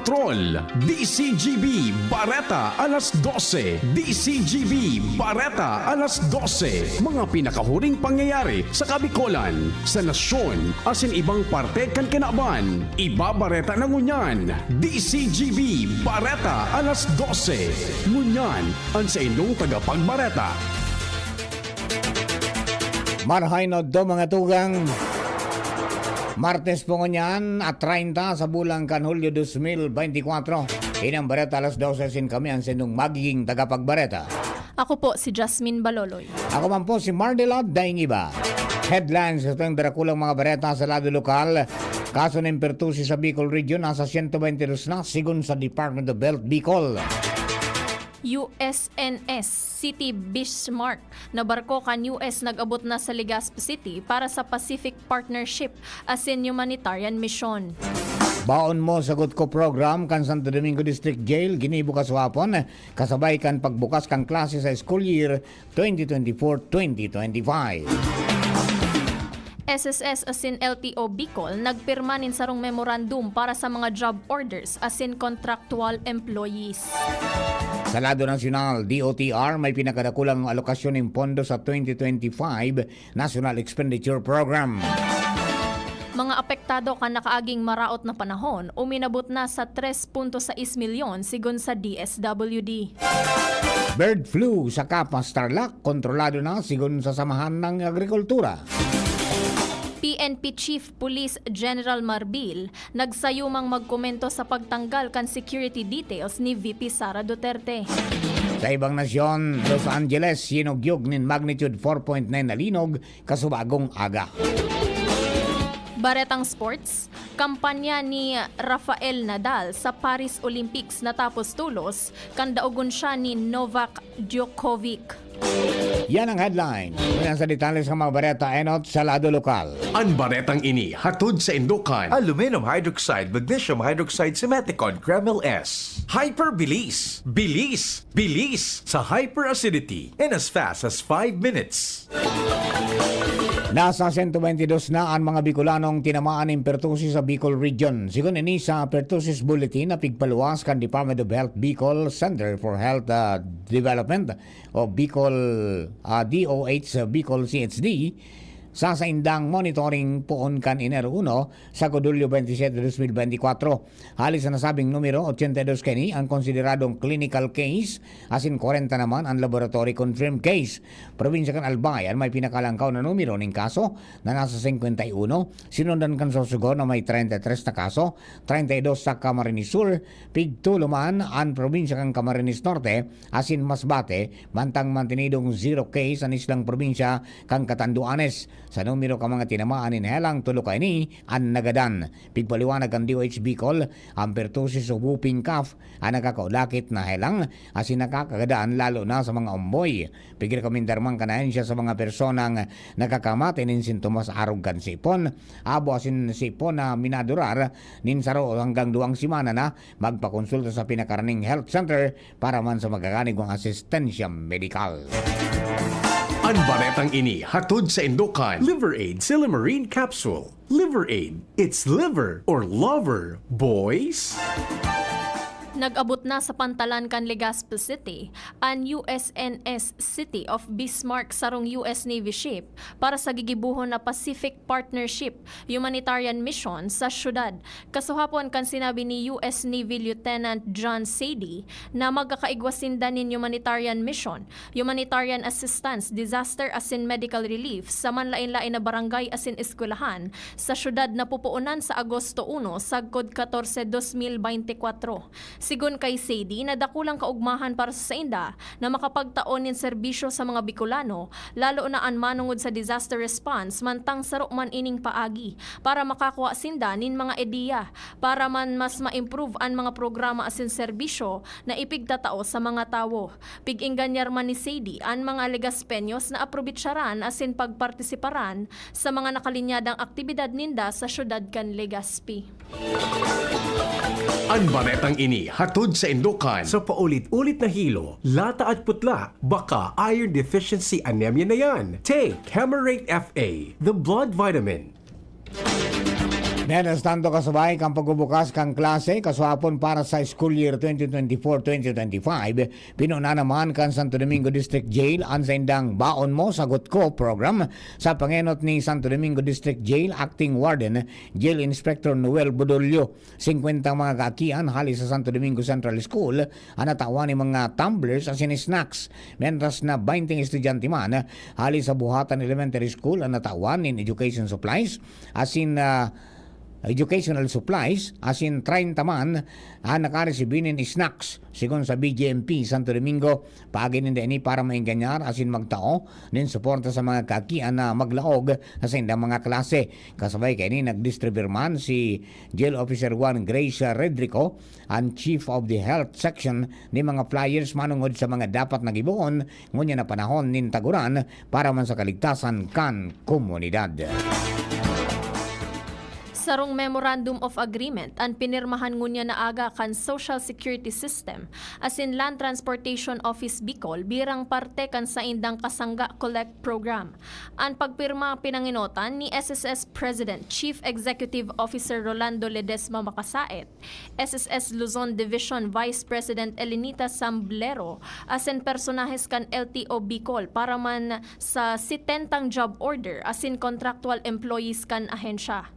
Patrol, DCGB Bareta alas 12, DCGB Bareta alas 12. Mga pinakahuring pangyayari sa Kabikolan, sa nasyon, asin ibang parte kan kinaban. Ibabareta ng Ngunyan, DCGB Bareta alas 12. Ngunyan, ang sa inyong tagapagbareta. Marhay no do mga tugang. Martes po ngunyan at 30 sa bulang kan Hulyo 2024. Inang bareta alas 12 sin kami ang sinong magiging tagapagbareta. Ako po si Jasmine Baloloy. Ako man po si Mardela Daingiba. Headlines sa itong darakulang mga bareta sa lado lokal. Kaso ng pertusi sa Bicol Region nasa 122 na sigun sa Department of Health Bicol. USNS City Bismarck na barko kan US nag-abot na sa Legazpi City para sa Pacific Partnership as in humanitarian mission. Baon mo sagot ko program kan Santo Domingo District Jail ginibukas hapon kasabay kan pagbukas kang klase sa school year 2024-2025. SSS asin LTO Bicol nagpirma nin sarong memorandum para sa mga job orders asin contractual employees. Sa lado nasyonal, DOTR may pinakadakulang alokasyon ng pondo sa 2025 National Expenditure Program. Mga apektado kan nakaaging maraot na panahon, uminabot na sa 3.6 milyon sigon sa DSWD. Bird flu sa Kapas Tarlac, kontrolado na sigon sa Samahan ng Agrikultura. PNP Chief Police General Marbil nagsayumang magkomento sa pagtanggal kan security details ni VP Sara Duterte. Sa ibang nasyon, Los Angeles, sinugyog nin magnitude 4.9 na linog kasubagong aga. Baretang Sports, kampanya ni Rafael Nadal sa Paris Olympics natapos tulos, kandaugon siya ni Novak Djokovic. Yan ang headline. Ngayon sa detalye sa mga bareta enot sa lado lokal. Ang baretang ini hatod sa Indokan. Aluminum hydroxide, magnesium hydroxide, Simeticon, Kreml S. Hyperbilis. Bilis. Bilis sa hyperacidity in as fast as 5 minutes. Nasa 122 na ang mga Bicolanong tinamaan ng pertusis sa Bicol Region. Sigun ini sa pertusis bulletin na pigpaluwas kan Department of Health Bicol Center for Health Development o Bicol DOH Bicol CHD sa indang monitoring poon kan Enero 1 sa Godulyo 27, 2024. Halis sa nasabing numero 82 kini ang konsideradong clinical case asin 40 naman ang laboratory confirmed case. Probinsya kan Albay may pinakalangkaw na numero ng kaso na nasa 51, sinundan kan Sorsogon na may 33 na kaso, 32 sa Camarines Sur, pigtuluman ang probinsya kan Camarines Norte asin Masbate mantang mantinidong 0 case ang islang probinsya kan Catanduanes. Sa numero ka mga tinamaan in helang tulo ka ini ang nagadan. Pigpaliwanag ang DOH Bicol ang pertusis o whooping cough ang nakakaulakit na helang asin nakakagadaan lalo na sa mga umboy. Pigil kami darmang kanayan siya sa mga personang nakakamati nin sintomas arog kan sipon. Abo asin sipon na minadurar nin saro hanggang 2 simana na magpakonsulta sa pinakaraning health center para man sa magaganig ng asistensya medikal. Ang baretang ini hatod sa Indokan. Liver Aid Silimarine Capsule. Liver Aid. It's liver or lover, boys. Nag-abot na sa pantalan kan Legazpi City ang USNS City of Bismarck sarong US Navy ship para sa gigibuhon na Pacific Partnership humanitarian mission sa syudad. Kasuhapon kan sinabi ni US Navy Lieutenant John Sadie na magkakaigwasindan nin humanitarian mission, humanitarian assistance, disaster asin medical relief sa manlain-lain na barangay asin eskwelahan sa syudad na pupuunan sa Agosto 1 sagkod 14, 2024. Sigun kay Sadie na dakulang kaugmahan para sa inda na makapagtaon nin serbisyo sa mga Bicolano lalo na an manungod sa disaster response mantang saro man ining paagi para makakuha sinda nin mga ideya para man mas ma-improve an mga programa asin serbisyo na ipigtatao sa mga tawo. Pig-inganyar man ni Sadie an mga Legazpeños na aprobitsaran asin pagpartisiparan sa mga nakalinyadang aktibidad ninda sa syudad kan Legazpi. Ang baretang ini hatod sa Indokan. Sa paulit-ulit na hilo, lata at putla, baka iron deficiency anemia na yan. Take Hemarate FA, the blood vitamin. Menos tanto kasabay kang pagbubukas kang klase kaswapon para sa school year 2024-2025, pinuna naman kan Santo Domingo District Jail ang saindang Baon Mo Sagot Ko program sa pangenot ni Santo Domingo District Jail Acting Warden Jail Inspector Noel Bodolio. 50 mga kaakian halis sa Santo Domingo Central School ang natawan ni mga tumblers as in snacks, mentras na 20 estudyante man halis sa Buhatan Elementary School ang natawan in education supplies as in educational supplies as in 30 man ang nakaresibinin snacks sigon sa BJMP Santo Domingo paagin ni para mainganyar as in magtao nin suporta sa mga kakian na maglaog sa indang mga klase. Kasabay kay ni nagdistribute man si Jail Officer 1 Grace Redrico ang Chief of the Health Section ni mga flyers manungod sa mga dapat nagibuon ngunya na panahon nin taguran para man sa kaligtasan kan komunidad. Sarong Memorandum of Agreement ang pinirmahan ngunya na aga kan Social Security System as in Land Transportation Office Bicol birang parte kan sa indang Kasangga Collect Program. Ang pagpirma pinanginotan ni SSS President Chief Executive Officer Rolando Ledesma Makasaet, SSS Luzon Division Vice President Elenita Samblero as in personahes kan LTO Bicol para man sa 70 job order as in contractual employees kan ahensya.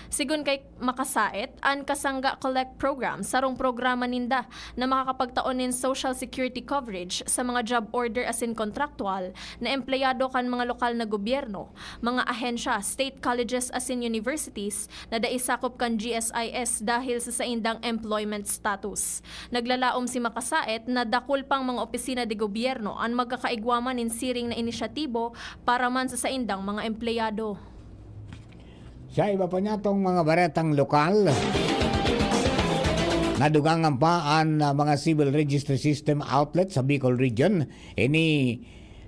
Sigun kay Makasaet, ang Kasangga Collect Program, sarong programa ninda na makakapagtaon nin social security coverage sa mga job order as in contractual na empleyado kan mga lokal na gobyerno, mga ahensya, state colleges as in universities na daisakop kan GSIS dahil sa saindang employment status. Naglalaom si Makasaet na dakul pang mga opisina de gobyerno ang magkakaigwaman nin siring na inisyatibo para man sa saindang mga empleyado. Sa iba pa niya tong mga baretang lokal, nadugangan pa ang mga civil registry system outlet sa Bicol Region. Ini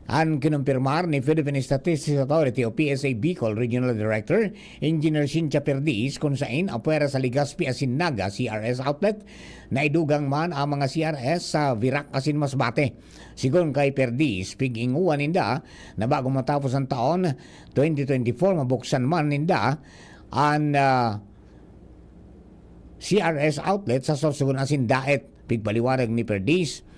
ang kinumpirmar ni Philippine Statistics Authority o PSA Bicol Regional Director Engineer Cynthia Perdiz kung saan apwera sa Legazpi asin Naga CRS outlet na idugang man ang mga CRS sa Virac asin Masbate. Sigon kay Perdiz, pig-inguan ninda na bago matapos ang taon 2024 mabuksan man ninda ang CRS outlet sa Sorsogon asin Daet. Pigpaliwanag ni Perdiz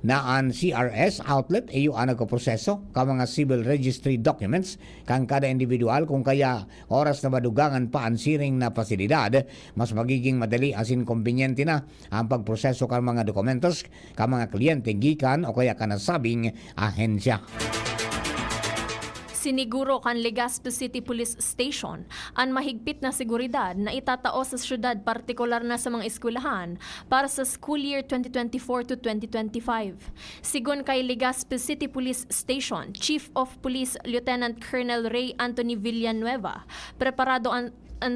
na ang CRS outlet ay yung nagkaproseso ka mga civil registry documents kang kada individual kung kaya oras na madugangan pa ang siring na pasilidad, mas magiging madali asin kombinyente na ang pagproseso ka mga dokumentos ka mga kliyente gikan o kaya kanasabing ahensya. Siniguro kan Legazpi City Police Station ang mahigpit na seguridad na itatao sa syudad partikular na sa mga eskwelahan para sa school year 2024 to 2025. Sigon kay Legazpi City Police Station Chief of Police Lieutenant Colonel Ray Anthony Villanueva, preparado ang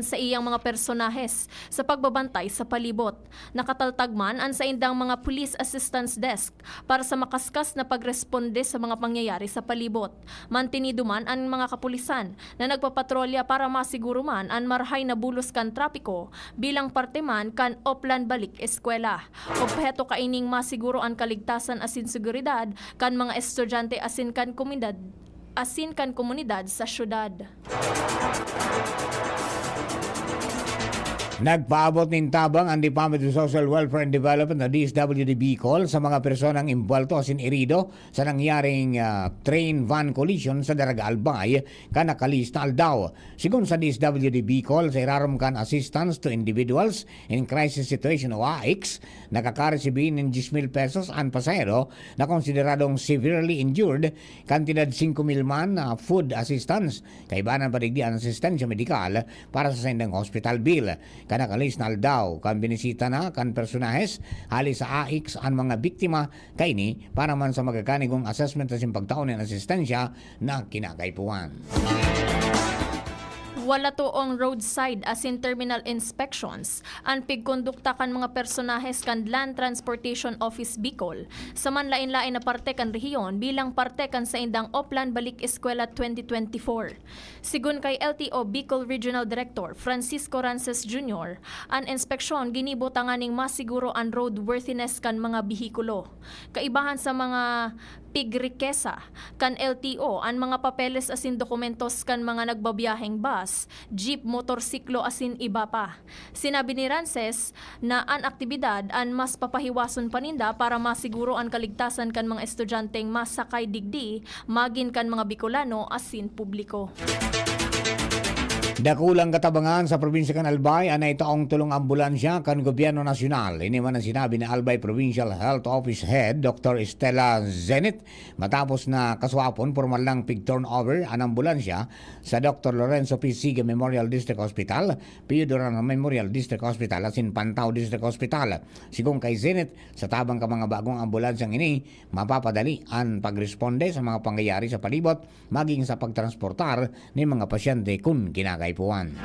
sa iyang mga personahes sa pagbabantay sa palibot. Nakataltag man ang sa indang mga police assistance desk para sa makaskas na pagresponde sa mga pangyayari sa palibot. Mantinido man ang mga kapulisan na nagpapatrolya para masiguro man ang marhay na bulos kan trapiko bilang parte man kan Oplan Balik Eskwela. Obheto kaining masiguro ang kaligtasan asin seguridad kan mga estudyante asin kan komunidad sa syudad. Nagpaabot ng tabang ang Department of Social Welfare and Development na DSWD Bicol sa mga personang imbuelto asin irido sa nangyaring train van collision sa Daraga Albay kanakalista aldaw. Sigun sa DSWD Bicol sa irarom kan assistance to individuals in crisis situation o AICS, nakakaresibin ng 10,000 pesos ang pasahero na konsideradong severely injured, kantidad 5,000 man food assistance, kaibanan padigdian asistensya medikal para sa sendang hospital bill. Kanakalis na aldaw kan binisita na kan personahes hali sa AICS ang mga biktima kaini para man sa magakanigong assessment at pagtaon ng asistensya na kinakaipuan. Wala toong roadside as in terminal inspections ang pigkondukta kan mga personahes kan Land Transportation Office Bicol sa manlain-lain na parte kan rehiyon bilang parte kan sa indang Oplan Balik Eskwela 2024. Sigun kay LTO Bicol Regional Director Francisco Rances Jr., ang inspeksyon ginibutanganing masiguro ang roadworthiness kan mga bihikulo. Kaibahan sa mga pigrikesa kan LTO ang mga papeles asin dokumentos kan mga nagbabiyaheng bus bus, jeep, motorsiklo asin iba pa. Sinabi ni Rances na an aktibidad an mas papahiwason paninda para masiguro ang kaligtasan kan mga estudyanteng masakay digdi, magin kan mga Bicolano asin publiko. Dakulang katabangan sa probinsya kan Albay, anay taong tulong ambulansya kan gobyerno nasyonal. Ini man ang sinabi ni Albay Provincial Health Office Head Dr. Estela Zenit matapos na kaswapon formal lang pig turnover ang ambulansya sa Dr. Lorenzo P. Sigue Memorial District Hospital, Pio Durán Memorial District Hospital at Pantaw District Hospital. Sigong kay Zenit, sa tabang ka mga bagong ambulansyang ini, mapapadali ang pagresponde sa mga pangyayari sa palibot maging sa pagtransportar ni mga pasyente kung kinakaipuan.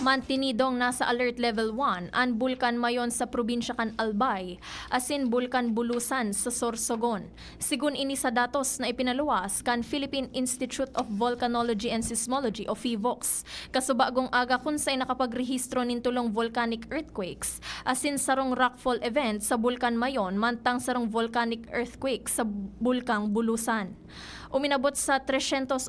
Mantinidong nasa alert level 1 ang bulkan mayon sa probinsya kan Albay, asin bulkan Bulusan sa Sorsogon. Sigun ini sa datos na ipinaluwas kan Philippine Institute of Volcanology and Seismology o PHIVOLCS. Kasubagong aga kun say nakapagrehistro nin tulong volcanic earthquakes, asin sarong rockfall event sa bulkan mayon mantang sarong volcanic earthquake sa bulkang Bulusan. Uminabot sa 387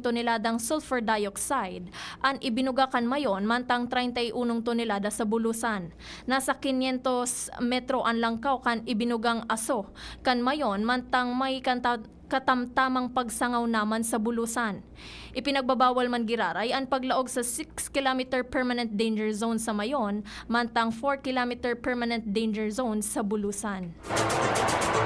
toneladang sulfur dioxide ang ibinugakan mayon mantang 31 tonelada sa Bulusan. Nasa 500 metro ang langkaw kan ibinugang aso kan mayon mantang may katamtamang pagsangaw naman sa Bulusan. Ipinagbabawal man giraray ang paglaog sa 6 km permanent danger zone sa mayon mantang 4 km permanent danger zone sa Bulusan.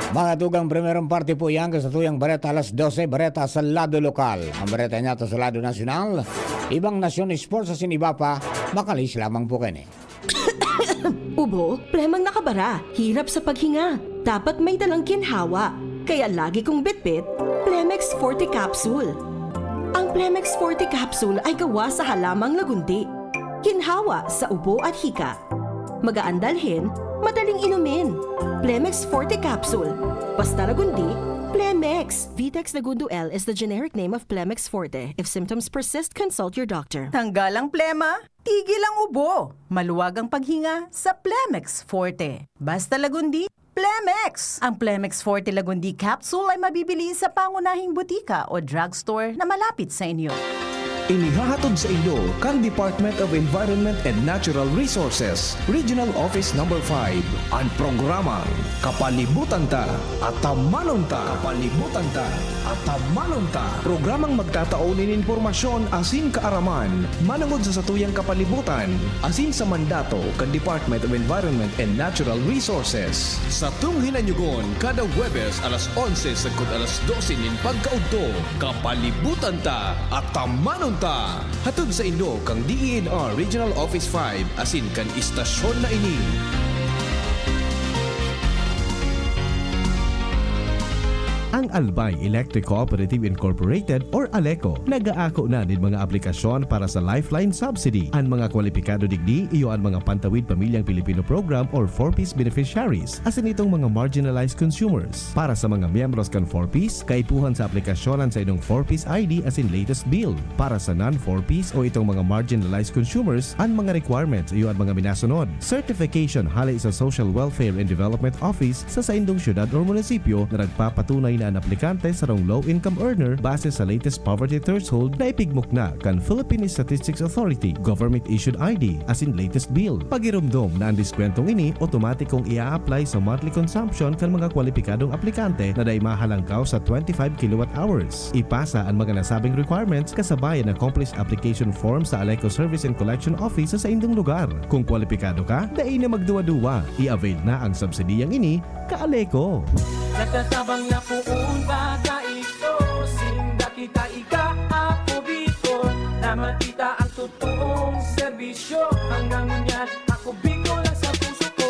Mga tugang primerong parte po yan sa tuyang Bareta alas 12, Bareta sa lado lokal. Ang Bareta niya sa lado nasyonal, ibang nasyon sports sa siniba pa, makalis lamang po kene. Ubo, premang nakabara, hirap sa paghinga. Dapat may dalang ginhawa. Kaya lagi kong bitbit, Plemex Forte Capsule. Ang Plemex Forte Capsule ay gawa sa halamang lagundi. Ginhawa sa ubo at hika. Magaan dalhin, madaling inumin. Plemex Forte Capsule. Basta lagundi, Plemex. Vitex Lagundo L is the generic name of Plemex Forte. If symptoms persist, consult your doctor. Tanggal ang plema, tigil ang ubo. Maluwag ang paghinga sa Plemex Forte. Basta lagundi, Plemex! Ang Plemex Forte Lagundi Capsule ay mabibili sa pangunahing butika o drugstore na malapit sa inyo. Inihahatod sa inyo kan Department of Environment and Natural Resources, Regional Office No. 5, ang programang Kapalibutan Ta at Tamanon Ta. Kapalibutan Ta at Tamanon Ta. Programang magtataon ng impormasyon asin kaaraman, manungod sa satuyang kapalibutan, asin sa mandato kan Department of Environment and Natural Resources. Sa tung hinanyugon, kada Huwebes alas 11 sagkod alas 12 nin pagkaudto, Kapalibutan Ta at Tamanon Ta. Hatod sa inyo kang DENR Regional Office 5 asin kan istasyon na ini. Ang Albay Electric Cooperative Incorporated or ALECO nagaako na din mga aplikasyon para sa Lifeline Subsidy. Ang mga kwalipikado digdi iyo ang mga Pantawid Pamilyang Pilipino Program or 4Ps beneficiaries asin itong mga marginalized consumers. Para sa mga miyembros kan 4Ps, kaipuhan sa aplikasyonan sa inyong 4Ps ID asin latest bill. Para sa non-4Ps o itong mga marginalized consumers, ang mga requirements iyo ang mga minasunod. Certification halay sa Social Welfare and Development Office sa indong syudad o munisipyo na nagpapatunay na ang aplikante sa low-income earner base sa latest poverty threshold na ipigmok na kan Philippine Statistics Authority government-issued ID as in latest bill. Pagirumdom na ang diskwentong ini, otomatikong ia-apply sa monthly consumption kan mga kwalipikadong aplikante na day mahalangkaw sa 25 kilowatt-hours. Ipasa ang mga nasabing requirements kasabayan ng accomplished application form sa ALECO Service and Collection Office sa indong lugar. Kung kwalipikado ka, dai na magduwa-duwa. I-avail na ang subsidiyang ini ka-ALECO. Nagtatabang na puun baka ito, sinda kita ika-ako Bicol, na makita ang totoong serbisyo. Hanggang ngayon ako Bicol lang sa puso ko.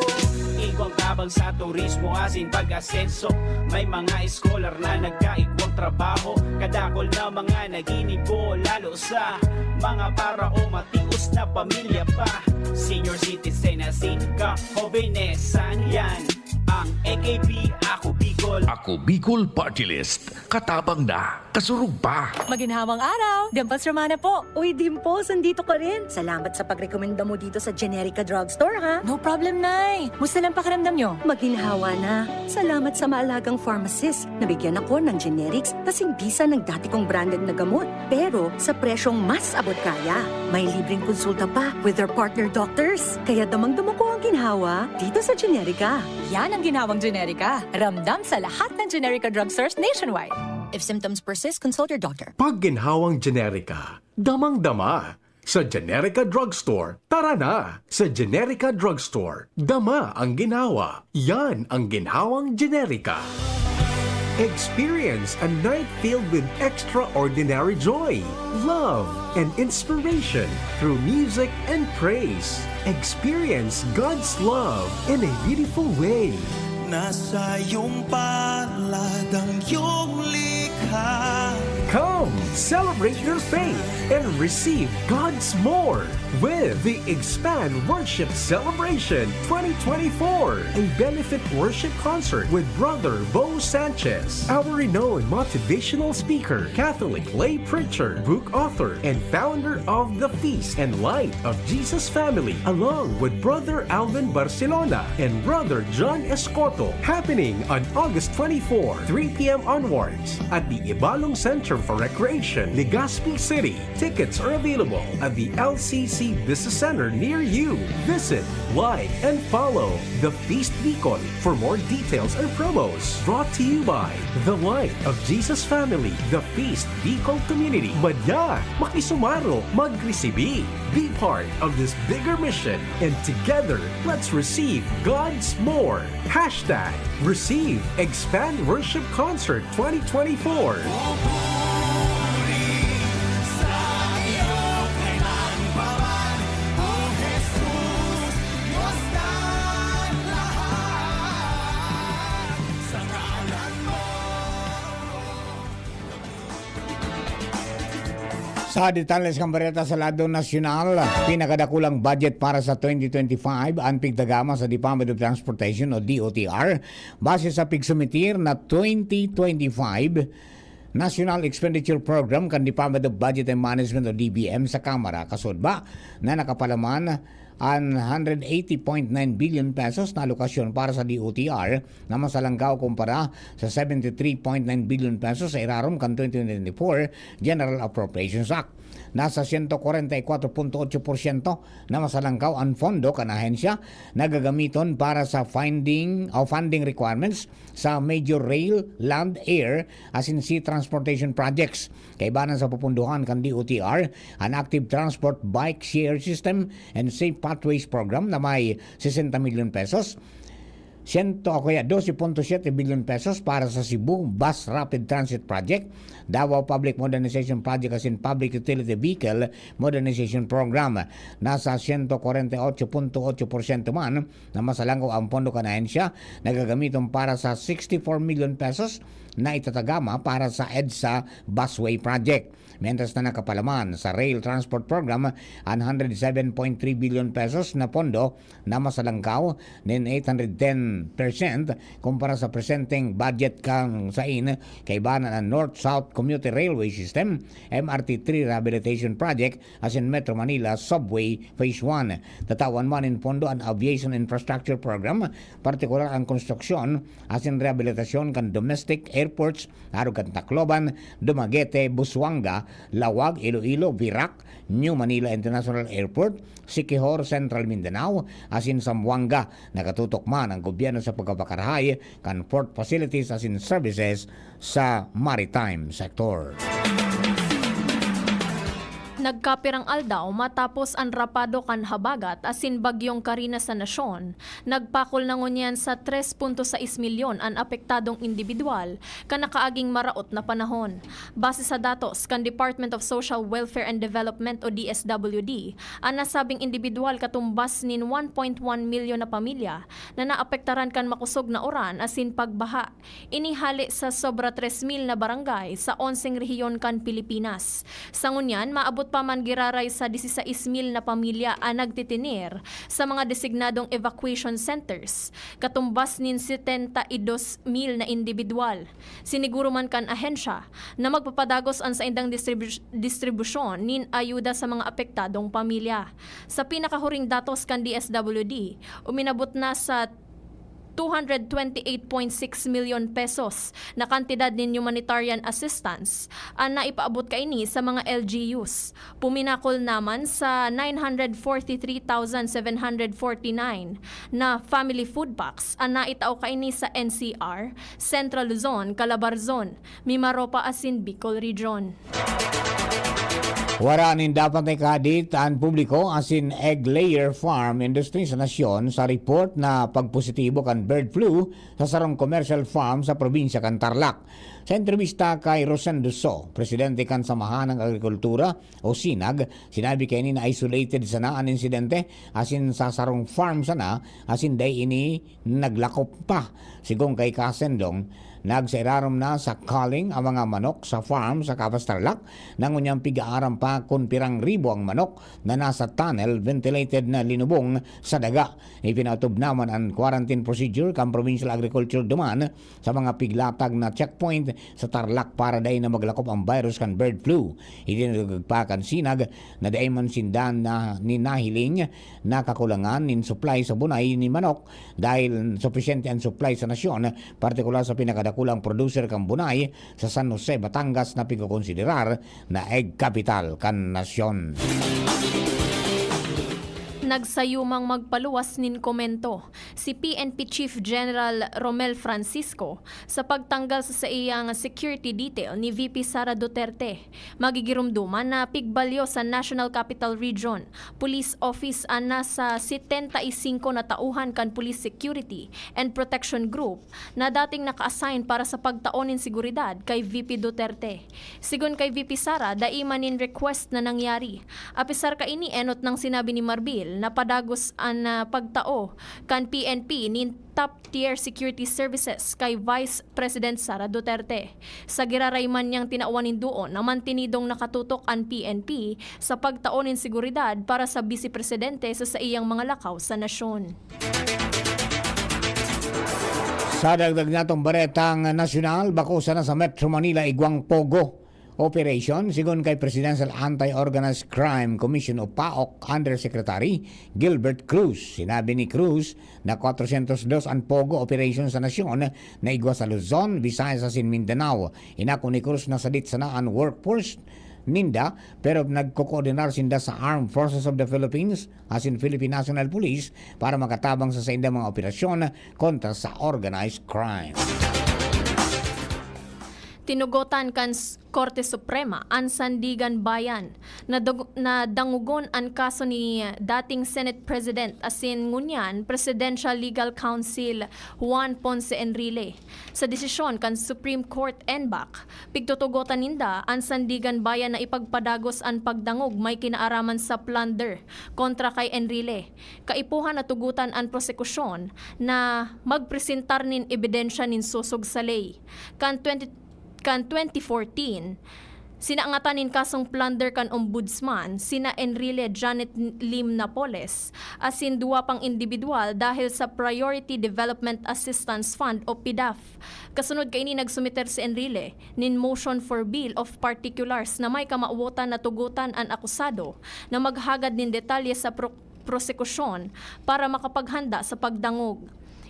Igwang tabang sa turismo asin pag-asenso, may mga scholar na nagkaigwang trabaho, kadakol na mga naginibo, lalo sa mga para o matius na pamilya pa. Senior citizen asin ka, hobenesan yan. Ang AKP, ako Bicol, Bicol. Ako Bicol Party List. Katabang na, kasurug pa. Maginhawang araw! Dimples Romana po. Uy, Dimples, andito ka rin. Salamat sa pagrekomenda mo dito sa Generica Drugstore, ha? No problem, Nay. Musta lang pakiramdam nyo? Maginhawa na. Salamat sa maalagang pharmacist. Nabigyan ako ng generics kasing bisa ng dati kong branded na gamot. Pero sa presyong mas abot kaya. May libreng konsulta pa with their partner doctors. Kaya damang-dama ko ang ginhawa dito sa Generica. Yan ang ginawang Generica. Ramdam sa lahat ng Generica drugstores nationwide. If symptoms persist, consult your doctor. Pag ginhawang Generica, damang-dama. Sa Generica Drugstore, tara na! Sa Generica Drugstore, dama ang ginawa. Yan ang ginhawang Generica. Experience a night filled with extraordinary joy, love, and inspiration through music and praise. Experience God's love in a beautiful way. Nasa iyong palad ang iyong likha. Come, celebrate your faith and receive God's more with the Expand Worship Celebration 2024, a benefit worship concert with Brother Bo Sanchez, our renowned motivational speaker, Catholic lay preacher, book author, and founder of the Feast and Light of Jesus Family, along with Brother Alvin Barcelona and Brother John Escoto, happening on August 24, 3 p.m. onwards at the Ibalong Center for Recreation, Legazpi City. Tickets are available at the LCC Business Center near you. Visit, like, and follow The Feast Bicol for more details and promos. Brought to you by The Light of Jesus Family, The Feast Bicol Community. Madya, makisumaro, magresibi. Be part of this bigger mission, and together, let's receive God's more. Hashtag Receive Expand Worship Concert 2024. Sa detalles kang bareta sa lado nasyonal, pinakadakulang budget para sa 2025 ang pigdagama sa Department of Transportation o DOTR base sa pigsumitir na 2025 National Expenditure Program kan Department of Budget and Management o DBM sa Kamara. Kasod ba na nakapalaman ang 180.9 billion pesos na alokasyon para sa DOTR na masalanggaw kumpara sa 73.9 billion pesos sa irarom kan 2024 General Appropriations Act. Nasa 144.8% na masalangkaw ang pondo kan ahensya na gagamiton para sa funding requirements sa major rail, land, air as in sea transportation projects. Kaibanan sa pupunduhan kan DOTR ang Active Transport Bike Share System and Safe Pathways Program na may 60 million pesos. 12.7 billion pesos para sa Cebu Bus Rapid Transit Project, Davao Public Modernization Project as in Public Utility Vehicle Modernization Program. Nasa 148.8% man na masalanggaw ang pondo kanahensya na gagamiton para sa 64 million pesos na itatagama para sa EDSA Busway Project. Mientras na nakapalaman sa Rail Transport Program ang 107.3 billion pesos na pondo na masalangkaw ng 810% kumpara sa presenting budget kang sain kaibanan ang North-South Commuter Railway System MRT3 Rehabilitation Project as in Metro Manila Subway Phase 1. Tatawan man in pondo ang Aviation Infrastructure Program, partikular ang konstruksyon as in rehabilitasyon kan domestic airports Arugan Tacloban, Dumaguete, Busuanga, Lawag, Iloilo, Virac, New Manila International Airport, Siquijor, Central Mindanao, as in Zamboanga. Nakatutok man ang gobyerno sa pagkapakarahay kan port facilities as in services sa maritime sector. Nagkapirang aldaw matapos ang rapado kan habagat asin bagyong Karina sa nasyon. Nagpakol na ngunyan sa 3.6 milyon ang apektadong individual kanakaaging maraot na panahon. Base sa datos kan Department of Social Welfare and Development o DSWD, ang nasabing individual katumbas nin 1.1 milyon na pamilya na naapektaran kan makusog na oran asin pagbaha. Inihali sa sobra 3,000 na barangay sa 11 rehiyon kan Pilipinas. Sa ngunyan, maabot pa man giraray sa 16,000 na pamilya ang nagtitinir sa mga designadong evacuation centers, katumbas nin 72,000 na individual. Siniguro man kan ahensya na magpapadagos ang sa indang distribusyon nin ayuda sa mga apektadong pamilya. Sa pinakahuring datos kan DSWD, uminabot na sa 228.6 million pesos na kantidad ng humanitarian assistance ang naipaabot kaini sa mga LGUs. Puminakol naman sa 943,749 na family food packs ang naitao kaini sa NCR, Central Luzon, Calabarzon, Mimaropa asin Bicol Region. Waranin dapat ay kadit ang publiko asin egg layer farm industry sa nasyon sa report na pagpositibo kan bird flu sa sarong commercial farm sa probinsya kan Tarlac. Sa entrevista kay Rosendo So, presidente kan Samahan ng Agrikultura o SINAG, sinabi kay na isolated sana ang insidente asin sa sarong farm sana asin day ini naglakop pa. Sigong kay Kasendong, nagsairarom na sa calling ang mga manok sa farm sa Cavas Tarlac nang unyang pigaaram pa kung pirang ribo ang manok na nasa tunnel ventilated na linubong sa daga. Ipinatub naman ang quarantine procedure kan Provincial Agriculture Duman sa mga piglatag na checkpoint sa Tarlac para day na maglakop ang virus kan bird flu. Itinagag pa kan Sinag na day man sindan na ninahiling na kakulangan nin supply sa bunay ni manok dahil sufficient ang supply sa nasyon, partikular sa pinakadakulang producer kan bunay sa San Jose, Batangas na pagkukonsiderar na egg capital kan nasyon. Nagsayumang magpaluwas nin komento si PNP Chief General Romel Francisco sa pagtanggal sa iyang security detail ni VP Sara Duterte. Magigirumduman na pigbalyo sa National Capital Region Police Office ang nasa 75 na tauhan kan Police Security and Protection Group na dating naka-assign para sa pagtaonin seguridad kay VP Duterte. Sigon kay VP Sara, daiman in request na nangyari. Apisar ka ini enot ng sinabi ni Marbil na padagos ang pagtao kan PNP nin top-tier security services kay Vice President Sara Duterte. Sa girarayman niyang tinauanin doon na mantinidong nakatutok ang PNP sa pagtaonin seguridad para sa Vice Presidente sa iyang mga lakaw sa nasyon. Sa dagdag natong baretang nasyonal, bakusa na sa Metro Manila Igwang Pogo operation, sigon kay Presidential Anti-Organized Crime Commission o PAOK Undersecretary Gilbert Cruz. Sinabi ni Cruz na 402 ang Pogo operation sa nasyon na igwa sa Luzon, Visayas asin Mindanao. Inako ni Cruz na sadit sana ang workforce ninda pero nagko-coordinar sinda sa Armed Forces of the Philippines asin Philippine National Police para makatabang sa inda mga operasyon kontra sa organized crime. Tinugotan kan Korte Suprema ang Sandigan Bayan na dangugon ang kaso ni dating Senate President asin ngunyan Presidential Legal Counsel Juan Ponce Enrile. Sa desisyon kan Supreme Court NBAC, pigtutugotan ninda ang Sandigan Bayan na ipagpadagos ang pagdangog may kinaaraman sa plunder kontra kay Enrile. Kaipuhan na tugutan ang prosekusyon na magpresentar nin ebidensya nin susog sa ley. Kan 2014, sinaangatanin kasong plunder kan ombudsman sina Enrile Janet Lim Napoles asin duwa pang individual dahil sa Priority Development Assistance Fund o PDAF. Kasunod kay ini nagsumiter si Enrile nin motion for bill of particulars na may kamauotan na tugutan ang akusado na maghagad nin detalye sa prosekusyon para makapaghanda sa pagdangog.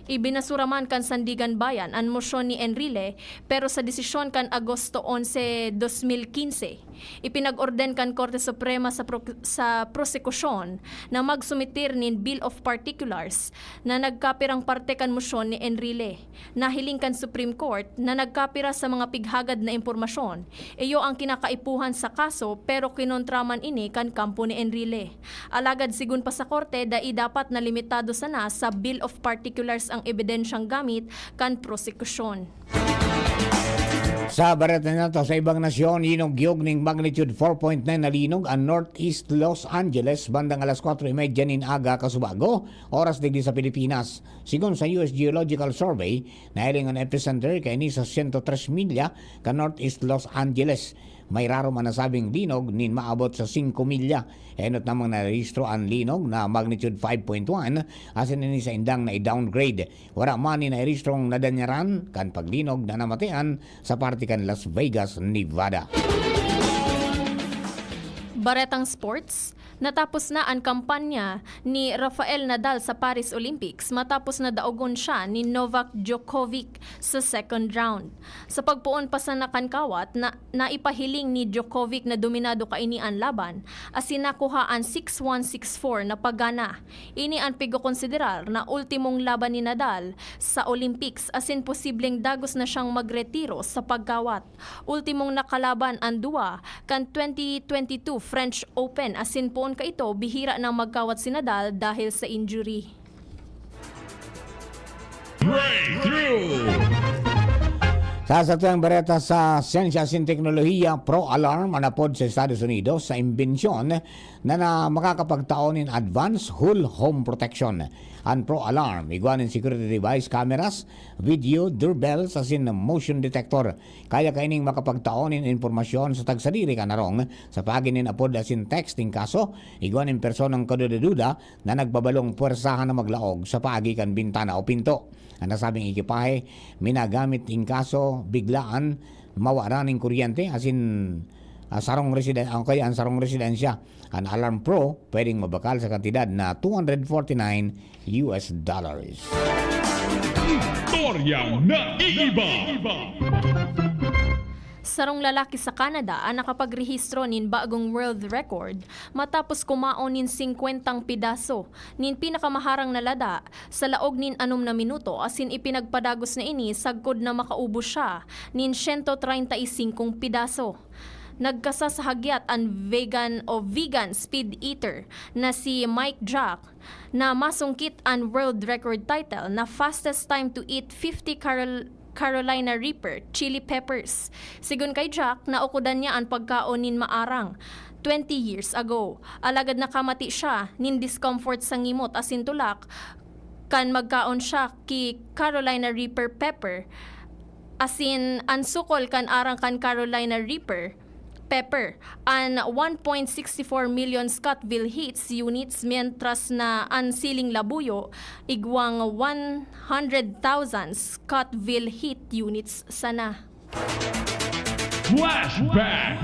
Ibinasuraman kan Sandigan Bayan ang mosyon ni Enrile pero sa desisyon kan Agosto 11, 2015, ipinag-orden kan Korte Suprema sa prosekusyon na magsumitir nin Bill of Particulars na nagkapirang parte kan mosyon ni Enrile. Nahiling kan Supreme Court na nagkapira sa mga pighagad na impormasyon. Iyo ang kinakaipuhan sa kaso pero kinontraman ini kan kampo ni Enrile. Alagad sigun pa sa Korte dai dapat na limitado sana sa Bill of Particulars ang ebidensyang gamit kan prosekusyon. Sa bareta na to, sa ibang nasyon, yinog-yog ning magnitude 4.9 na linog ang Northeast Los Angeles bandang alas 4:30 nin aga kasubago, oras digdi sa Pilipinas. Sigon sa US Geological Survey, nahiling ang epicenter kay ni sa 103 milya ka Northeast Los Angeles. may raro man nasabing linog nin maabot sa 5 milya. Enot namang narehistro ang linog na magnitude 5.1 asin ini sa indang na i-downgrade. Wala man ni narehistrong nadanyaran kan paglinog na namatayan sa parte kan Las Vegas, Nevada. Baretang Sports, natapos na ang kampanya ni Rafael Nadal sa Paris Olympics matapos na daogon siya ni Novak Djokovic sa second round. Sa pagpuon pa sa nakankawat, naipahiling ni Djokovic na dominado kaini ang laban asin nakuha ang 6-1, 6-4 na pagana. Ini ang pigokonsiderar na ultimong laban ni Nadal sa Olympics asin posibleng dagos na siyang magretiro sa pagkawat. Ultimong nakalaban ang duwa kan 2022 French Open asin poon ka ito bihira nang magkawat si Nadal dahil sa injury. Sa satuang bareta sa Siyensya sin Teknolohiya, Pro-Alarm anapod sa Estados Unidos sa imbensyon na makakapagtaon in advanced whole home protection. Ang Pro-Alarm, iguanin security device, cameras, video, doorbells, asin motion detector. Kaya kaining makapagtaon in informasyon sa tagsadiri ka narong sa paginin apod asin texting kaso, iguanin personang kaduda-duda na nagbabalong puwersahan na maglaog sa pagi kan bintana o pinto. Ang nasabing ekipahe, minagamit in kaso biglaan mawara ng kuryente asin sarong residensya. Ang Alarm Pro pwedeng mabakal sa kantidad na $249. Istorya na iiba. Sarong lalaki sa Canada ang nakapagrehistro nin bagong world record matapos kumaon nin 50 pidaso nin pinakamaharang na lada sa laog nin 6 na minuto asin ipinagpadagos na ini sagkod na makaubo siya nin 135 pidaso. Nagkasasahagyat ang vegan speed eater na si Mike Jack na masungkit ang world record title na fastest time to eat 50 Carolina Reaper chili peppers. Sigun kay Jack, naukudan niya ang pagkaon nin maarang 20 years ago. Alagad nakamati siya nin discomfort sa ngimot asin tulak kan magkaon siya ki Carolina Reaper pepper asin ansukol kan arang kan Carolina Reaper pepper an 1.64 million Scottville Hits units mientras na ang siling labuyo igwang 100,000 Scottville Hit units sana. Flashback.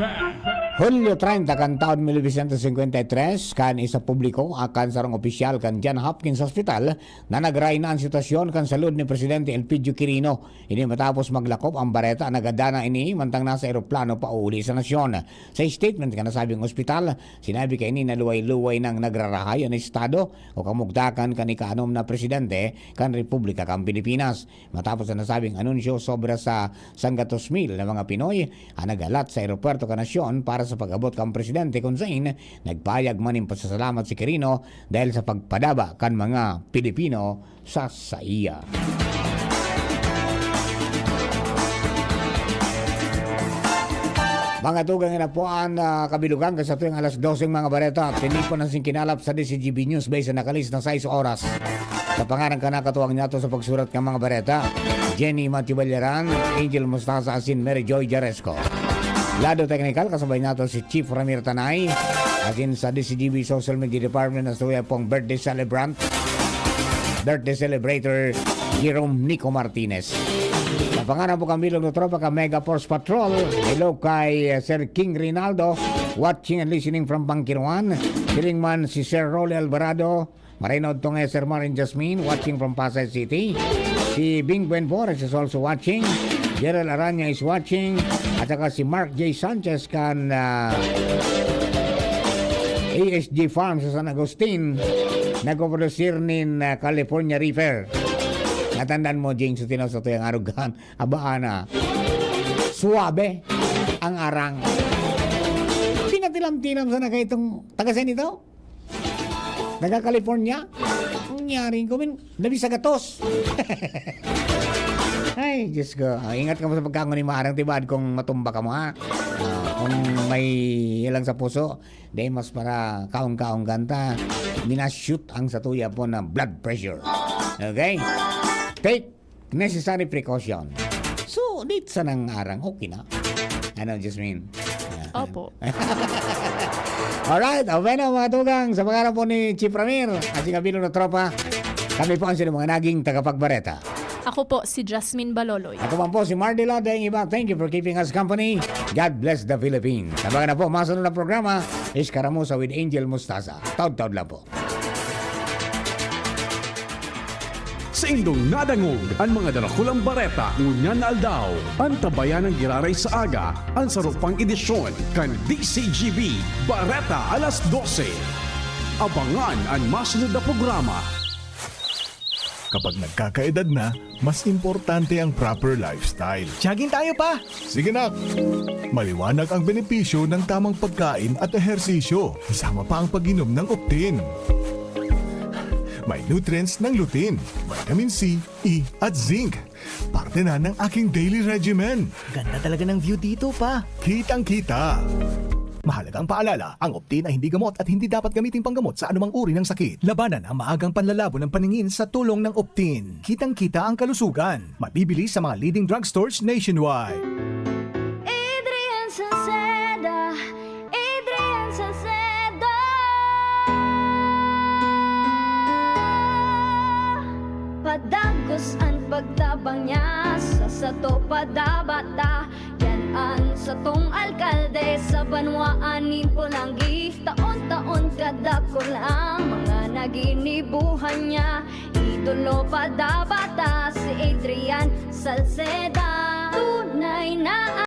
Hulyo 30 kan taon 1953 kan isa publiko akan sarong opisyal kan John Hopkins Hospital na nagray na ang sitwasyon kan salud ni Presidente Elpidio Quirino. Ini matapos maglakop ang bareta nagadana ini mantang nasa eroplano pa uli sa nasyon. Sa statement kan nasabing ospital, sinabi kay ini na luway-luway nang nagrarahay ang estado o kamugdakan kan ikaanom na presidente kan Republika kan Pilipinas. Matapos ang nasabing anunsyo sobra sa 100,000 na mga Pinoy ang nagalat sa aeropuerto ka nasyon para sa pag-abot kang presidente kung saan nagpayag man yung pasasalamat si Quirino dahil sa pagpadaba kan mga Pilipino sa iya. Mga tugang inapuan kabilugan sa tuwing alas 12 mga bareta at tinipon ang singkinalap sa DCGB News based na nakalis ng 6 oras. Sa pangarang kanakatuwang nato sa pagsurat ng mga bareta, Jenny Matthew Balyaran, Angel Mustasa asin Mary Joy Jaresco. Lado technical kasabay nato si Chief Ramir Tanay asin sa DCGB Social Media Department na suya pong birthday celebrator Jerome Nico Martinez. Sa pangarang po kami ng tropa ka Mega Force Patrol, hello kay Sir King Rinaldo watching and listening from Bangkiruan. Siling man si Sir Rolly Alvarado, Marino Tonge, Sir Marin Jasmine watching from Pasay City. Si Bing Buenbores is also watching. Gerald Aranya is watching. At saka si Mark J. Sanchez kan ASG Farm sa San Agustin. Nag-oversir nin California Reefer. Natandaan mo, Jing, sa tinaw sa tuyang arugan. Abaana. Suwabe ang arang. Pinatilam-tilam sana kayo itong tagasan ito? Naga-California? Ang nangyari ko, labi sa gatos. Ay, Diyos ko. Ingat ka mo sa pagkangon ni Maarang Tibad kung matumba ka mo, ha? Kung may ilang sa puso, dahil mas para kaong-kaong ganta, minashoot ang satuya po na blood pressure. Okay? Take necessary precaution. So, dito sa nang arang, okay na. Ano, Jasmine? Opo. Alright, bueno mga tugang, sa pangalan po ni Chief Ramir at si kabilong na tropa, kami po ang sino mga naging tagapagbareta. Ako po si Jasmine Baloloy. Ako man po si Mardila Deng Iba. Thank you for keeping us company. God bless the Philippines. Sabagan na po, masunod na programa, Iskaramuza with Angel Mustaza. Taud-taud lang po. Sa indong nadangog ang mga darakulang bareta ngunyan na aldaw. Ang tabayan ng giraray sa aga, ang sarupang edisyon kan DCGB Bareta alas 12. Abangan ang masunod na programa. Kapag nagkakaedad na, mas importante ang proper lifestyle. Jogging tayo pa! Sige nak! Maliwanag ang benepisyo ng tamang pagkain at ehersisyo. Kasama pa ang pag-inom ng Optin. May nutrients ng lutein, vitamin C, E at zinc. Parte na ng aking daily regimen. Ganda talaga ng view dito pa. Kitang-kita. Mahalagang paalala, ang Optin ay hindi gamot at hindi dapat gamitin panggamot sa anumang uri ng sakit. Labanan ang maagang panlalabo ng paningin sa tulong ng Optin. Kitang-kita ang kalusugan. Mabibili sa mga leading drugstores nationwide. Adrian Salceda, Adrian Salceda. Padagos ang pagtabang niya sa sato padabata. Yan ang satong alkalde sa banwaan po lang taon-taon kada ko lang mga naginibuhan niya. Idolo padabata si Adrian Salceda.